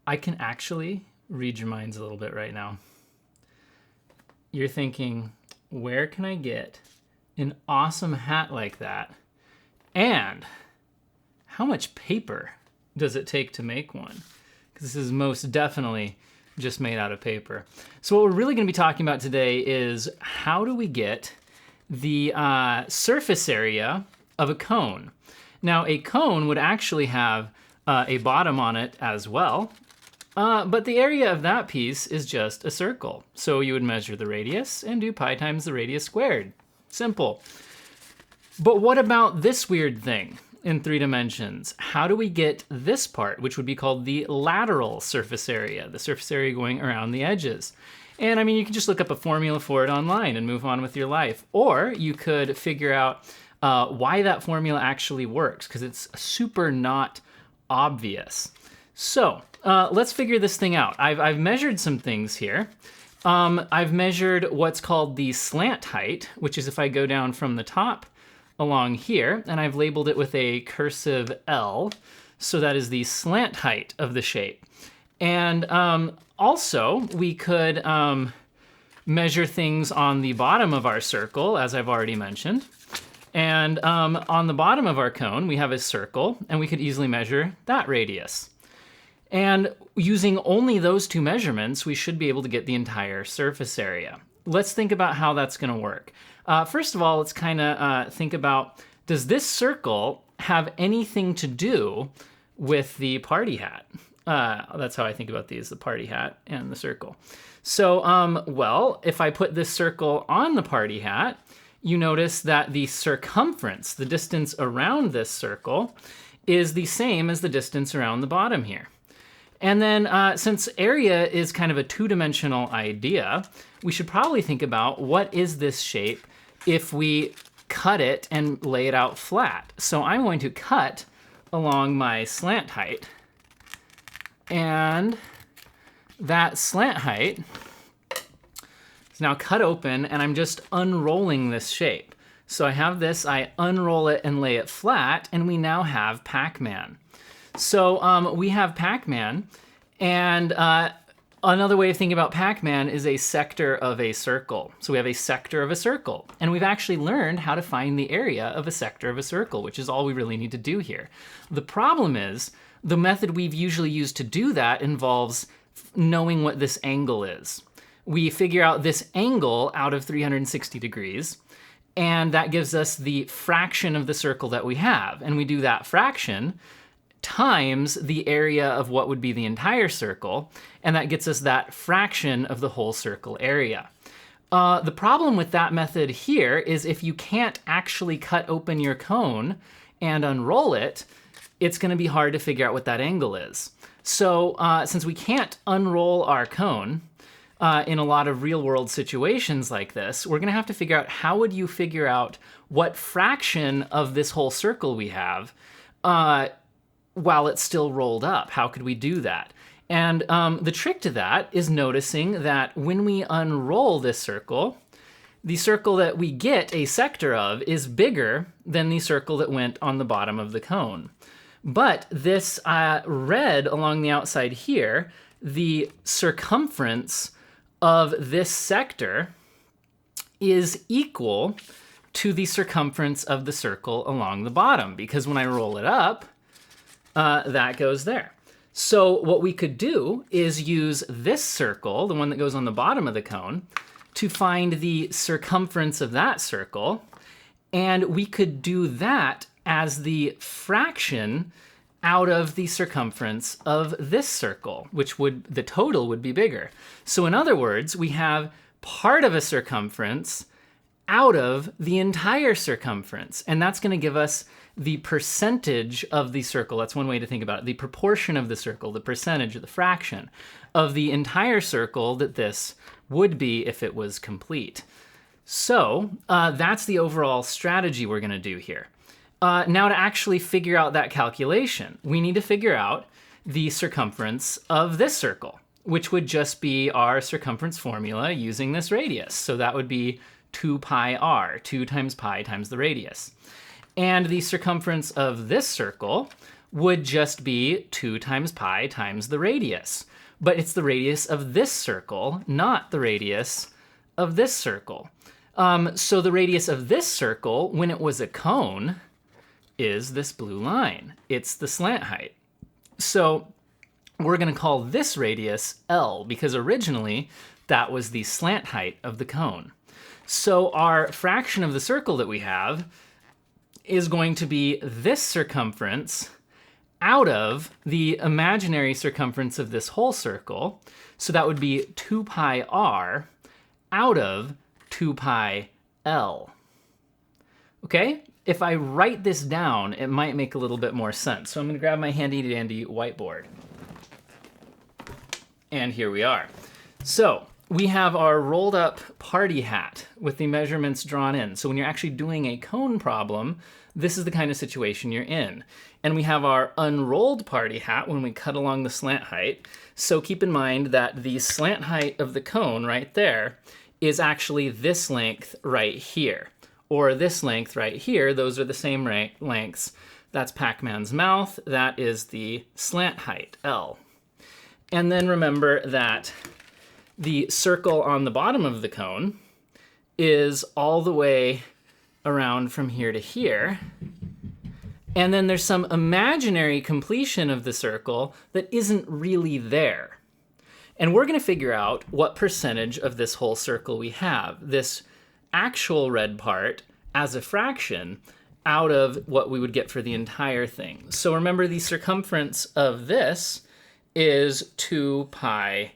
I can actually read your minds a little bit right now. You're thinking, where can I get an awesome hat like that? And how much paper does it take to make one? Because this is most definitely just made out of paper. So what we're really going to be talking about today is how do we get the surface area of a cone. Now, a cone would actually have a bottom on it as well, but the area of that piece is just a circle. So you would measure the radius and do pi times the radius squared. Simple. But what about this weird thing in 3 dimensions? How do we get this part, which would be called the lateral surface area, the surface area going around the edges? And I mean, you can just look up a formula for it online and move on with your life. Or you could figure out why that formula actually works, because it's super not obvious. So let's figure this thing out. I've measured some things here. I've measured what's called the slant height, which is if I go down from the top along here, and I've labeled it with a cursive L. So that is the slant height of the shape. And also, we could measure things on the bottom of our circle, as I've already mentioned. And on the bottom of our cone, we have a circle, and we could easily measure that radius. And using only those 2 measurements, we should be able to get the entire surface area. Let's think about how that's going to work. First of all, let's kind of think about, does this circle have anything to do with the party hat? That's how I think about these, the party hat and the circle. So, well, if I put this circle on the party hat, you notice that the circumference, the distance around this circle, is the same as the distance around the bottom here. And then since area is kind of a 2-dimensional idea, we should probably think about what is this shape if we cut it and lay it out flat. So I'm going to cut along my slant height. And that slant height is now cut open, and I'm just unrolling this shape. So I have this, I unroll it and lay it flat, and we now have Pac-Man. So we have Pac-Man, and another way of thinking about Pac-Man is a sector of a circle. So we have a sector of a circle, and we've actually learned how to find the area of a sector of a circle, which is all we really need to do here. The problem is, the method we've usually used to do that involves knowing what this angle is. We figure out this angle out of 360 degrees, and that gives us the fraction of the circle that we have. And we do that fraction times the area of what would be the entire circle, and that gets us that fraction of the whole circle area. The problem with that method here is if you can't actually cut open your cone and unroll it, it's going to be hard to figure out what that angle is. So since we can't unroll our cone in a lot of real-world situations like this, we're going to have to figure out how would you figure out what fraction of this whole circle we have while it's still rolled up. How could we do that? And the trick to that is noticing that when we unroll this circle, the circle that we get a sector of is bigger than the circle that went on the bottom of the cone. But this red along the outside here, the circumference of this sector is equal to the circumference of the circle along the bottom, because when I roll it up, that goes there. So what we could do is use this circle, the one that goes on the bottom of the cone, to find the circumference of that circle, and we could do that as the fraction out of the circumference of this circle, which would, the total would be bigger. So in other words, we have part of a circumference out of the entire circumference, and that's going to give us the percentage of the circle. That's one way to think about it. The proportion of the circle, the percentage, or the fraction of the entire circle that this would be if it was complete. So that's the overall strategy we're going to do here. Now to actually figure out that calculation, we need to figure out the circumference of this circle, which would just be our circumference formula using this radius. So that would be 2 pi r, 2 times pi times the radius. And the circumference of this circle would just be 2 times pi times the radius. But it's the radius of this circle, not the radius of this circle. So the radius of this circle, when it was a cone, is this blue line. It's the slant height. So we're going to call this radius L, because originally that was the slant height of the cone. So our fraction of the circle that we have is going to be this circumference out of the imaginary circumference of this whole circle. So that would be 2 pi r out of 2 pi L. Okay? If I write this down, it might make a little bit more sense. So I'm going to grab my handy dandy whiteboard. And here we are. So we have our rolled up party hat with the measurements drawn in. So when you're actually doing a cone problem, this is the kind of situation you're in. And we have our unrolled party hat when we cut along the slant height. So keep in mind that the slant height of the cone right there is actually this length right here, or this length right here. Those are the same lengths. That's Pac-Man's mouth. That is the slant height, L. And then remember that the circle on the bottom of the cone is all the way around from here to here. And then there's some imaginary completion of the circle that isn't really there. And we're going to figure out what percentage of this whole circle we have, this actual red part as a fraction out of what we would get for the entire thing. So remember, the circumference of this is 2 pi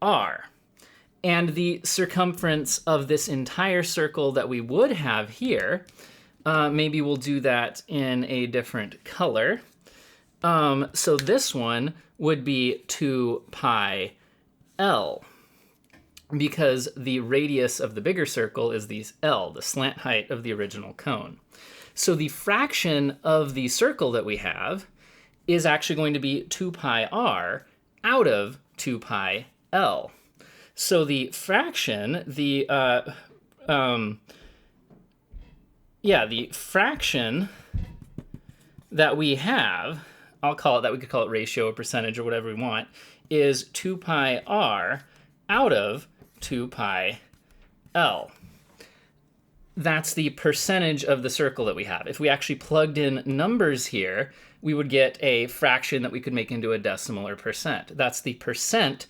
r. And the circumference of this entire circle that we would have here, maybe we'll do that in a different color. So this one would be 2 pi L, because the radius of the bigger circle is the L, the slant height of the original cone. So the fraction of the circle that we have is actually going to be 2 pi r out of 2 pi L. So the fraction, the fraction that we have, I'll call it that, we could call it ratio or percentage or whatever we want, is 2 pi r out of 2 pi L. That's the percentage of the circle that we have. If we actually plugged in numbers here, we would get a fraction that we could make into a decimal or percent. That's the percent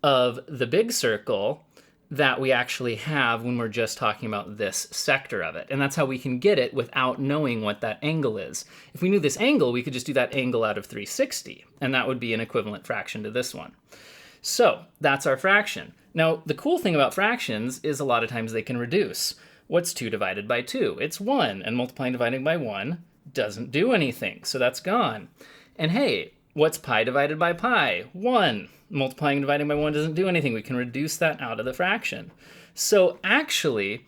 of the big circle that we actually have when we're just talking about this sector of it. And that's how we can get it without knowing what that angle is. If we knew this angle, we could just do that angle out of 360, and that would be an equivalent fraction to this one. So that's our fraction. Now, the cool thing about fractions is a lot of times they can reduce. What's 2 divided by 2? It's 1, and multiplying and dividing by 1 doesn't do anything, so that's gone. And hey, what's pi divided by pi? 1. Multiplying and dividing by 1 doesn't do anything. We can reduce that out of the fraction. So actually,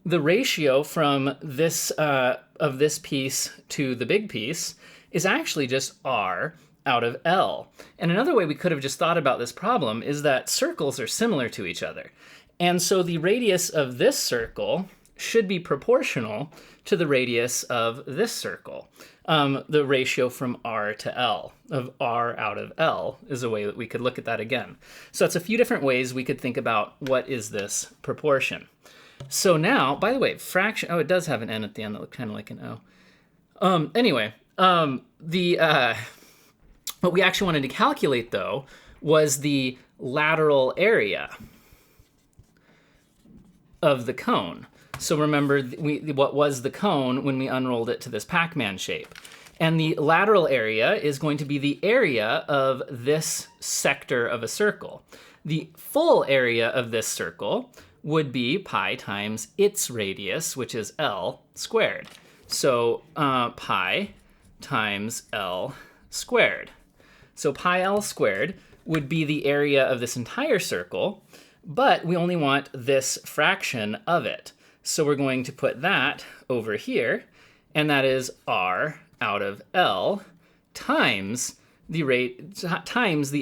the ratio from this of this piece to the big piece is actually just r out of L. And another way we could have just thought about this problem is that circles are similar to each other. And so the radius of this circle should be proportional to the radius of this circle. The ratio from r to L, of r out of L, is a way that we could look at that again. So that's a few different ways we could think about what is this proportion. So now, by the way, fraction, oh, it does have an n at the end that looks kind of like an O. What we actually wanted to calculate, though, was the lateral area of the cone. So remember, what was the cone when we unrolled it to this Pac-Man shape? And the lateral area is going to be the area of this sector of a circle. The full area of this circle would be pi times its radius, which is L squared. So pi times L squared. So pi L squared would be the area of this entire circle, but we only want this fraction of it. So we're going to put that over here, and that is r out of L times the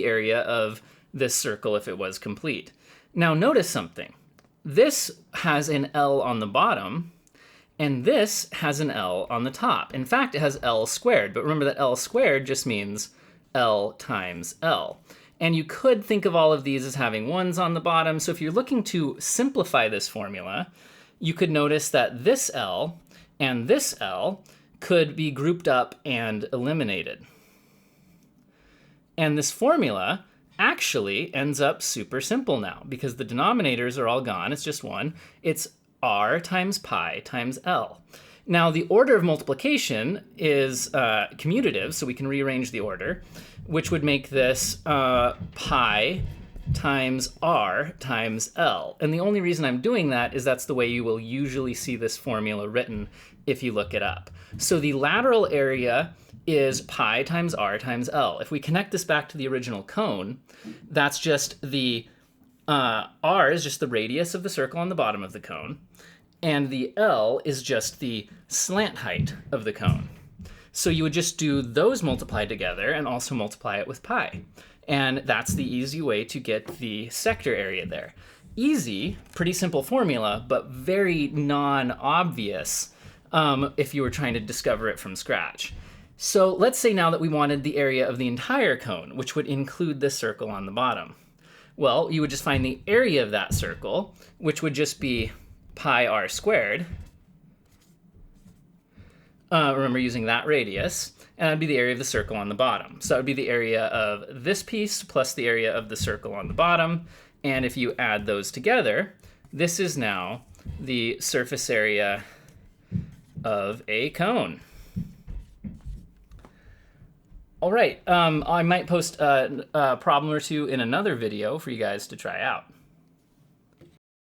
area of this circle if it was complete. Now notice something. This has an L on the bottom, And this has an L on the top. In fact, it has L squared, but remember that L squared just means L times L. And you could think of all of these as having ones on the bottom. So if you're looking to simplify this formula, you could notice that this L and this L could be grouped up and eliminated. And this formula actually ends up super simple now because the denominators are all gone. It's just one. It's r times pi times L. Now the order of multiplication is commutative, so we can rearrange the order, which would make this pi times r times L. And the only reason I'm doing that is that's the way you will usually see this formula written if you look it up. So the lateral area is pi times r times L. If we connect this back to the original cone, that's just the r is just the radius of the circle on the bottom of the cone, and the L is just the slant height of the cone. So you would just do those multiplied together and also multiply it with pi. And that's the easy way to get the sector area there. Easy, pretty simple formula, but very non-obvious if you were trying to discover it from scratch. So let's say now that we wanted the area of the entire cone, which would include this circle on the bottom. Well, you would just find the area of that circle, which would just be pi r squared. Remember using that radius, and that'd be the area of the circle on the bottom. So that would be the area of this piece plus the area of the circle on the bottom. And if you add those together, this is now the surface area of a cone. All right, I might post a problem or two in another video for you guys to try out.